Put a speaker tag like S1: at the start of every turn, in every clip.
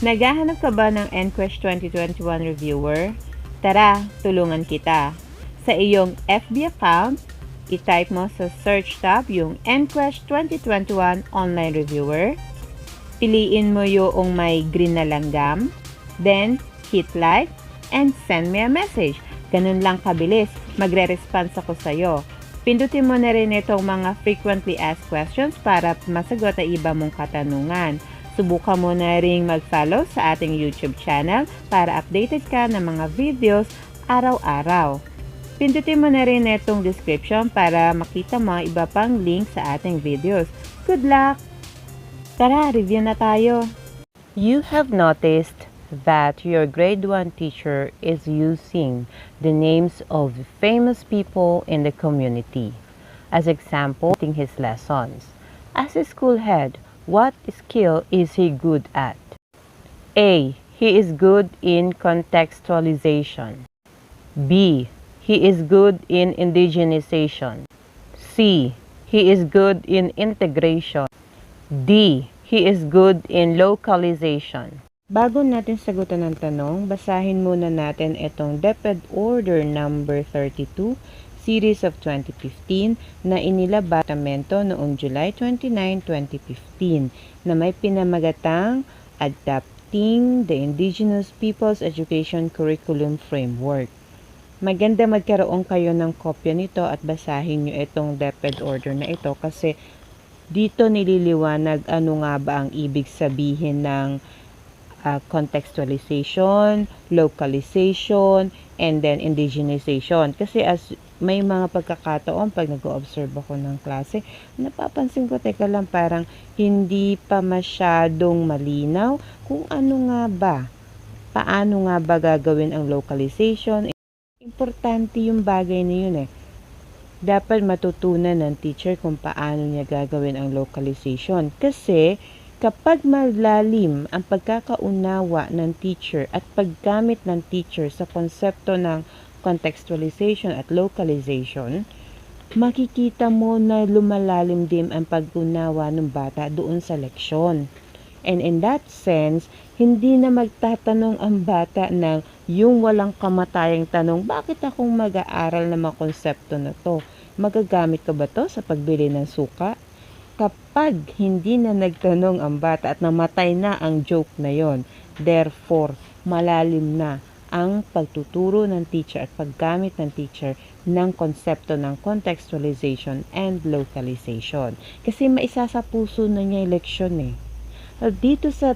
S1: Naghahanap ka ba ng Nqesh 2021 reviewer? Tara, tulungan kita. Sa iyong FB account, i-type mo sa search tab yung Nqesh 2021 online reviewer. Piliin mo yung may green na langgam. Then, hit like and send me a message. Ganun lang kabilis. Magre-response ako sa'yo. Pindutin mo na rin itong mga frequently asked questions para masagot ang iba mong katanungan. Subukan mo na rin mag-follow sa ating YouTube channel para updated ka ng mga videos araw-araw. Pindutin mo na rin itong description para makita mo iba pang link sa ating videos. Good luck! Tara, review na tayo! You have noticed that your grade 1 teacher is using the names of famous people in the community as example in his lessons. As a school head, what skill is he good at? A. He is good in contextualization. B. He is good in indigenization. C. He is good in integration. D. He is good in localization. Bago natin sagutan ng tanong, basahin muna natin itong DepEd Order number 32, Series of 2015 na inilabas sa Parlamento noong July 29, 2015 na may pinamagatang Adapting the Indigenous Peoples Education Curriculum Framework. Maganda magkaroon kayo ng kopya nito at basahin nyo itong DepEd Order na ito kasi dito nililiwanag ano nga ba ang ibig sabihin ng contextualization, localization, and then indigenization. Kasi as may mga pagkakataon pag nag-o-observe ako ng klase, napapansin ko, teka lang, parang hindi pa masyadong malinaw kung ano nga ba, paano nga ba gagawin ang localization. Importante yung bagay na yun eh. Dapat matutunan ng teacher kung paano niya gagawin ang localization. Kasi kapag malalim ang pagkakaunawa ng teacher at paggamit ng teacher sa konsepto ng contextualization at localization, makikita mo na lumalalim din ang pag-unawa ng bata doon sa leksyon. And in that sense, hindi na magtatanong ang bata ng yung walang kamatayang tanong, bakit akong mag-aaral ng mga konsepto na to? Magagamit ko ba to sa pagbili ng suka? Kapag hindi na nagtanong ang bata at namatay na ang joke na yon, therefore, malalim na ang pagtuturo ng teacher at paggamit ng teacher ng konsepto ng contextualization and localization. Kasi maisa sa puso na niya yung leksyon eh. Dito sa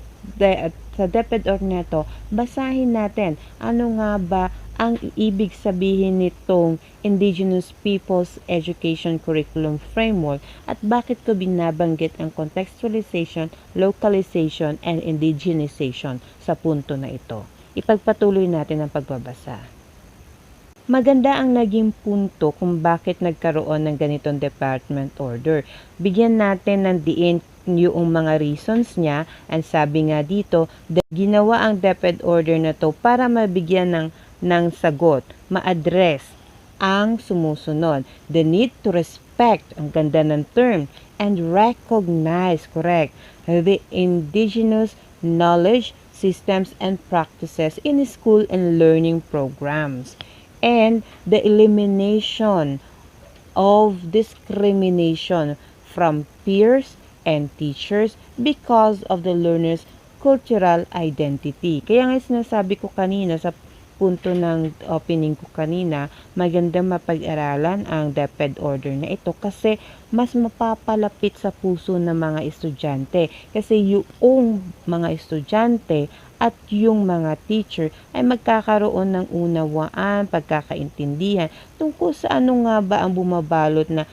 S1: DepEd Order neto, basahin natin ano nga ba ang ibig sabihin nitong Indigenous Peoples Education Curriculum Framework at bakit ko binabanggit ang contextualization, localization, and indigenization sa punto na ito. Ipagpatuloy natin ang pagbabasa. Maganda ang naging punto kung bakit nagkaroon ng ganitong department order. Bigyan natin ng diin yung mga reasons niya, and sabi nga dito, ginawa ang DepEd order na to para mabigyan ng sagot, ma-address ang sumusunod. The need to respect, ang ganda ng term, and recognize, correct, the indigenous knowledge, systems, and practices in school and learning programs. And the elimination of discrimination from peers and teachers because of the learner's cultural identity. Kaya nga sinasabi ko kanina sa punto ng opening ko kanina, maganda mapag-aralan ang DepEd order na ito kasi mas mapapalapit sa puso ng mga estudyante. Kasi yung mga estudyante at yung mga teacher ay magkakaroon ng unawaan, pagkakaintindihan tungkol sa ano nga ba ang bumabalot na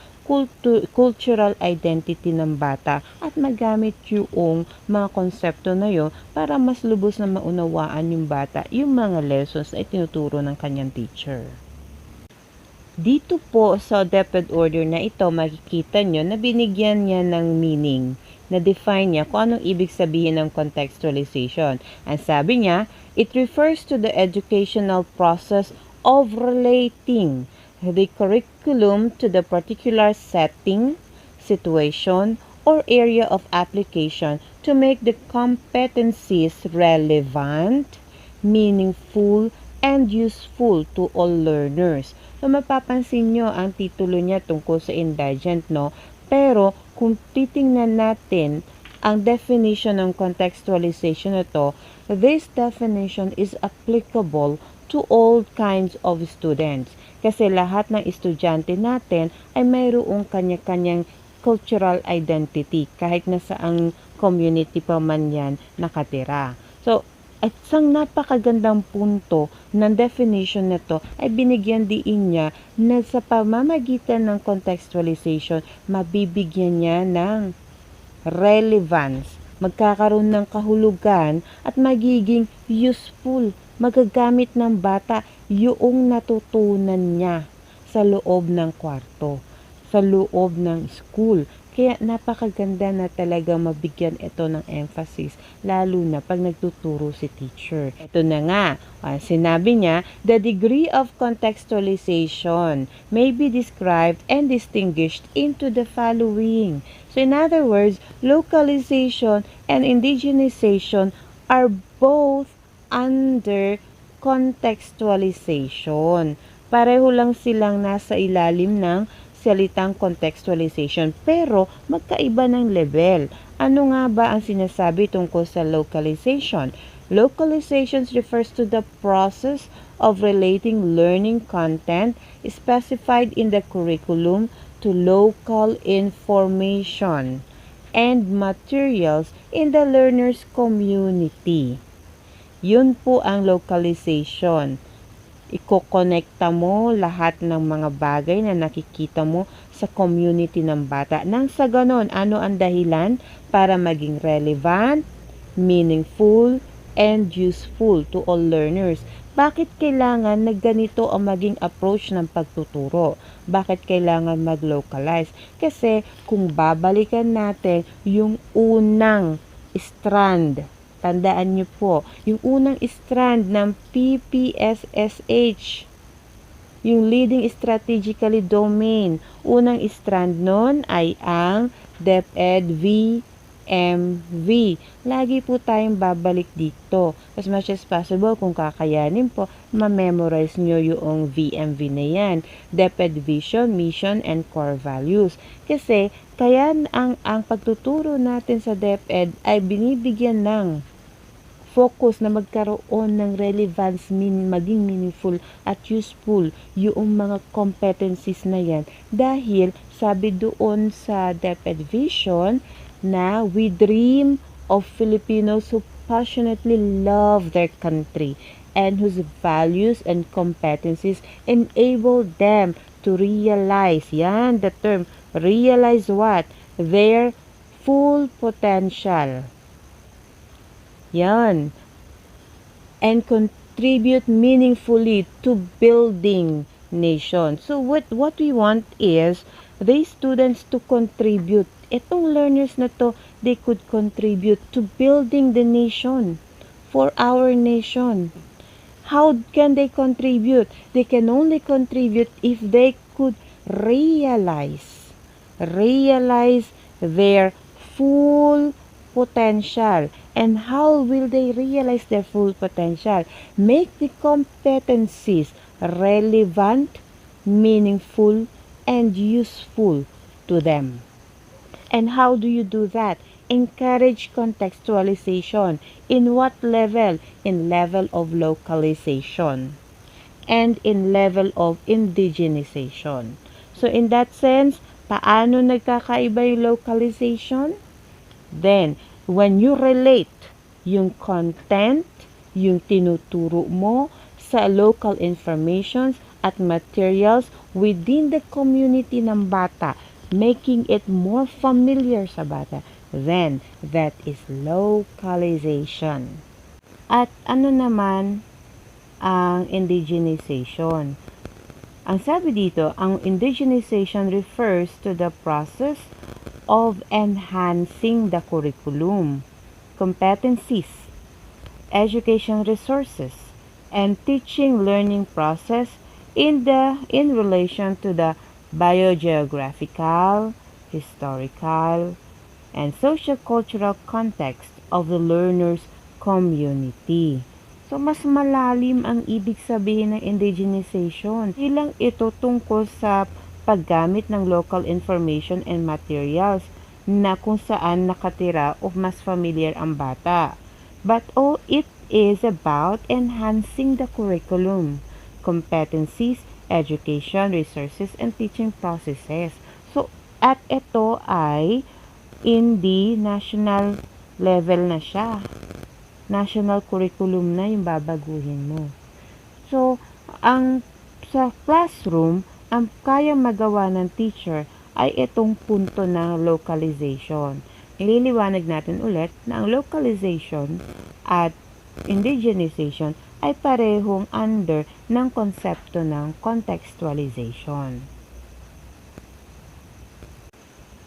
S1: cultural identity ng bata at magamit yung mga konsepto na yun para mas lubos na maunawaan yung bata yung mga lessons na itinuturo ng kanyang teacher. Dito po sa DepEd order na ito, makikita nyo na binigyan niya ng meaning, na define niya kung anong ibig sabihin ng contextualization. Ang sabi niya, it refers to the educational process of relating the curriculum to the particular setting, situation, or area of application to make the competencies relevant, meaningful, and useful to all learners. So, mapapansin nyo ang titulo niya tungkol sa indigent, no? Pero, kung titingnan natin ang definition ng contextualization ito, this definition is applicable to all kinds of students. Kasi lahat ng estudyante natin ay mayroong kanya-kanyang cultural identity kahit na saang community pa man yan nakatira. So, at isang napakagandang punto ng definition nito ay binigyan diin niya na sa pamamagitan ng contextualization, mabibigyan niya ng relevance, magkakaroon ng kahulugan at magiging useful, magagamit ng bata yung natutunan niya sa loob ng kwarto, sa loob ng school. Kaya napakaganda na talaga mabigyan ito ng emphasis, lalo na pag nagtuturo si teacher. Ito na nga, sinabi niya, the degree of contextualization may be described and distinguished into the following. So in other words, localization and indigenization are both under contextualization. Pareho lang silang nasa ilalim ng salitang contextualization, pero magkaiba ng level. Ano nga ba ang sinasabi tungkol sa localization? Localization refers to the process of relating learning content specified in the curriculum to local information and materials in the learner's community. Yun po ang localization. Iko-connecta mo lahat ng mga bagay na nakikita mo sa community ng bata. Nang sa ganon, ano ang dahilan para maging relevant, meaningful, and useful to all learners? Bakit kailangan na ganito ang maging approach ng pagtuturo? Bakit kailangan mag-localize? Kasi kung babalikan natin yung unang strand, tandaan niyo po, yung unang strand ng Ppssh, yung leading strategically domain, unang strand nun ay ang DepEd VMV. Lagi po tayong babalik dito. As much as possible, kung kakayanin po, ma-memorize nyo yung VMV na yan. DepEd Vision, Mission, and Core Values. Kasi, kaya ang pagtuturo natin sa DepEd ay binibigyan ng focus na magkaroon ng relevance, maging meaningful at useful yung mga competencies na yan. Dahil sabi doon sa DepEd Vision na we dream of Filipinos who passionately love their country and whose values and competencies enable them to realize, yan the term, realize what? Their full potential. Yan. And contribute meaningfully to building nation. So what we want is these students to contribute. Itong learners na to, they could contribute to building the nation, for our nation. How can they contribute? They can only contribute if they could realize their full potential. And how will they realize their full potential? Make the competencies relevant, meaningful, and useful to them. And how do you do that? Encourage contextualization. In what level? In level of localization and in level of indigenization. So in that sense, paano nagkakaiba yung localization? Then, when you relate yung content, yung tinuturo mo sa local informations at materials within the community ng bata, making it more familiar sa bata, then that is localization. At ano naman ang indigenization? Ang sabi dito, ang indigenization refers to the process of enhancing the curriculum, competencies, education resources, and teaching learning process in relation to the biogeographical, historical, and social-cultural context of the learner's community. So, mas malalim ang ibig sabihin ng indigenization. Ilang ito tungkol sa paggamit ng local information and materials na kung saan nakatira o mas familiar ang bata. But all it is about enhancing the curriculum, competencies, education, resources, and teaching processes. So, at ito ay in the national level na siya. National curriculum na yung babaguhin mo. So, sa classroom, ang kayang magawa ng teacher ay itong punto ng localization. Ililiwanag natin ulit na ang localization at indigenization ay parehong under ng konsepto ng contextualization.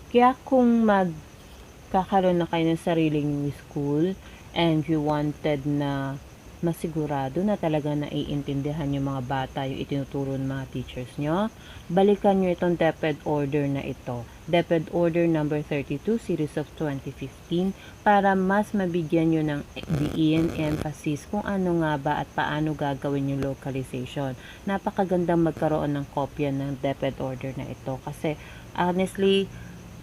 S1: Kaya kung magkakaroon na kayo ng sariling school and you wanted na masigurado na talaga naiintindihan yung mga bata yung itinuturo ng mga teachers nyo, balikan nyo itong DepEd Order na ito. DepEd Order number 32, Series of 2015, para mas mabigyan nyo ng diin emphasis kung ano nga ba at paano gagawin yung localization. Napakagandang magkaroon ng kopya ng DepEd Order na ito kasi honestly,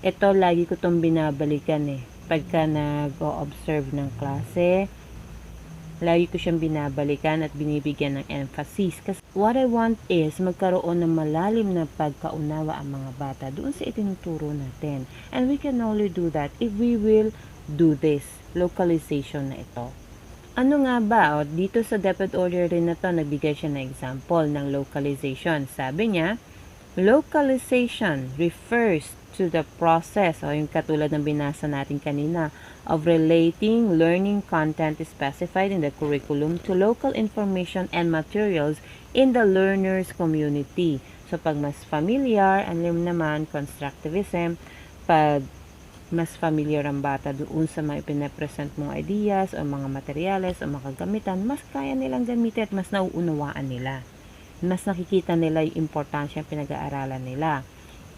S1: ito lagi ko itong binabalikan pagka nag-o-observe ng klase. Lagi ko siyang binabalikan at binibigyan ng emphasis. Kasi what I want is magkaroon ng malalim na pagkaunawa ang mga bata doon sa itinuturo natin. And we can only do that if we will do this localization na ito. Ano nga ba? Dito sa DepEd Order rin na to, nagbigay siya ng example ng localization. Sabi niya, localization refers to the process, o yung katulad ng binasa natin kanina, of relating learning content specified in the curriculum to local information and materials in the learner's community. So, pag mas familiar, alam naman, constructivism, pag mas familiar ang bata doon sa mga ipinapresent mong ideas o mga materyales o mga gamitan, mas kaya nilang gamitin at mas nauunawaan nila. Mas nakikita nila yung importansya ng pinag-aaralan nila.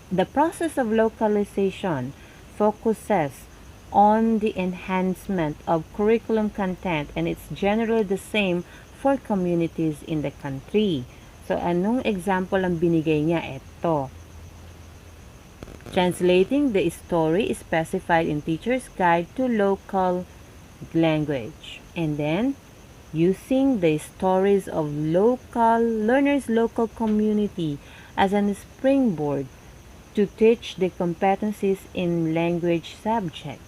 S1: The process of localization focuses on the enhancement of curriculum content, and it's generally the same for communities in the country. So, anong example ang binigay niya? Ito. Translating the story specified in Teacher's Guide to local language. And then, using the stories of learners' local community as a springboard to teach the competencies in language subject.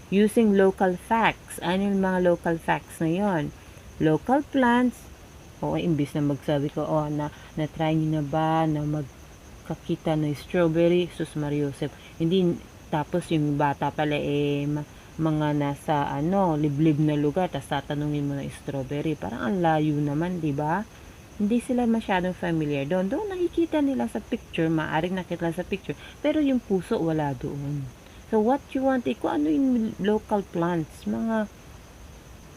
S1: Using local facts. Ano yung mga local facts na yon? Local plants. Imbis na magsabi ko, na-try nyo na ba na magkakita ng strawberry? Sus Mariosep. Hindi, tapos yung bata pala mga nasa liblib na lugar, tapos tatanungin mo ng strawberry. Parang ang layo naman, di ba? Hindi sila masyadong familiar doon. Doon nakikita nila sa picture, maaring nakita sa picture, pero yung puso wala doon. So, what you want, kung ano yung local plants, mga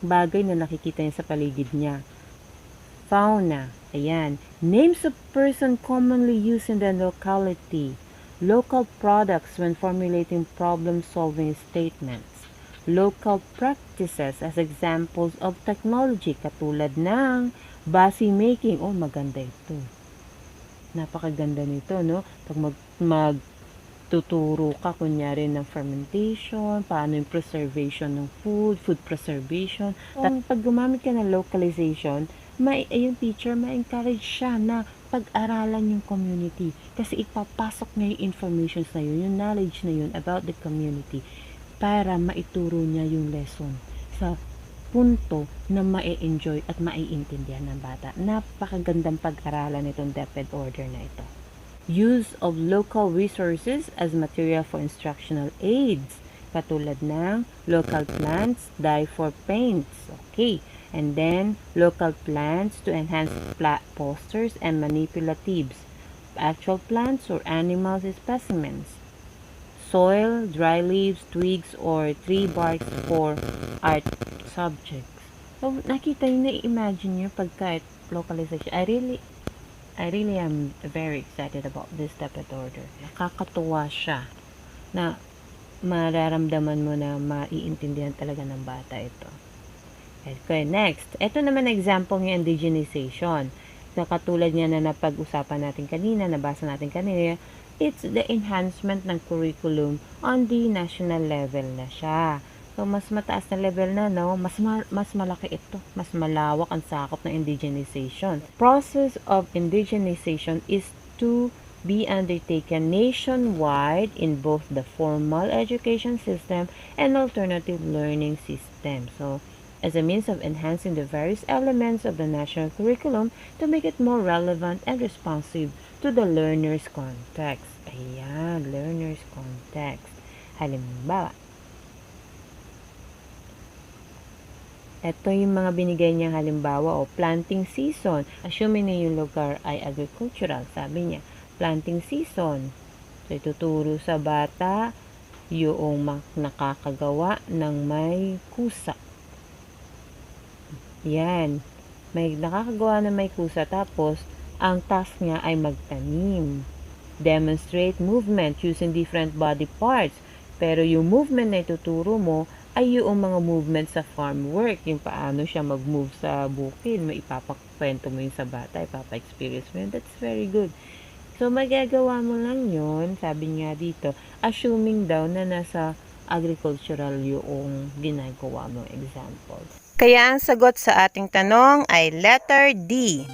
S1: bagay na nakikita niya sa paligid niya. Fauna, ayan. Names of person commonly used in the locality. Local products when formulating problem-solving statements. Local practices as examples of technology, katulad ng basi making. Maganda ito. Napakaganda nito, no? Pag magtuturo ka, kunyari ng fermentation, paano yung preservation ng food preservation. Pag gumamit ka ng localization, yung teacher, ma-encourage siya na pag-aralan yung community. Kasi ipapasok niya yung information na yun, yung knowledge na yun about the community para maituro niya yung lesson sa punto na ma-enjoy at maiintindihan ng bata. Napakagandang pag-aralan itong DepEd Order na ito. Use of local resources as material for instructional aids, katulad ng local plants, dye for paints. Okay. And then, local plants to enhance posters and manipulatives. Actual plants or animals specimens. Soil, dry leaves, twigs, or tree barks for art subjects. So, nakita nyo, na-imagine nyo pagka localization. I really am very excited about this DepEd Order. Nakakatuwa siya na mararamdaman mo na maiintindihan talaga ng bata ito. Okay, next. Ito naman example ng indigenization. So, katulad niya na napag-usapan natin kanina, nabasa natin kanina, it's the enhancement ng curriculum on the national level na siya. So, mas mataas na level na, no? Mas malaki ito. Mas malawak ang sakop ng indigenization. Process of indigenization is to be undertaken nationwide in both the formal education system and alternative learning system. So, as a means of enhancing the various elements of the national curriculum to make it more relevant and responsive to the learner's context. Ayan, learner's context. Halimbawa, ito yung mga binigay niyang halimbawa o planting season. Assuming na yung lugar ay agricultural, sabi niya, planting season. So, ituturo sa bata yung nakakagawa ng may kusa. Yan. May nakakagawa ng may kusa tapos ang task niya ay magtanim. Demonstrate movement using different body parts. Pero yung movement na ituturo mo ay yung mga movement sa farm work. Yung paano siya mag-move sa bukid. May ipapakwento mo yun sa bata, ipapa-experience mo yun. That's very good. So, magagawa mo lang yun, sabi nga dito, assuming daw na nasa agricultural yung ginagawa mong examples. Kaya ang sagot sa ating tanong ay letter D.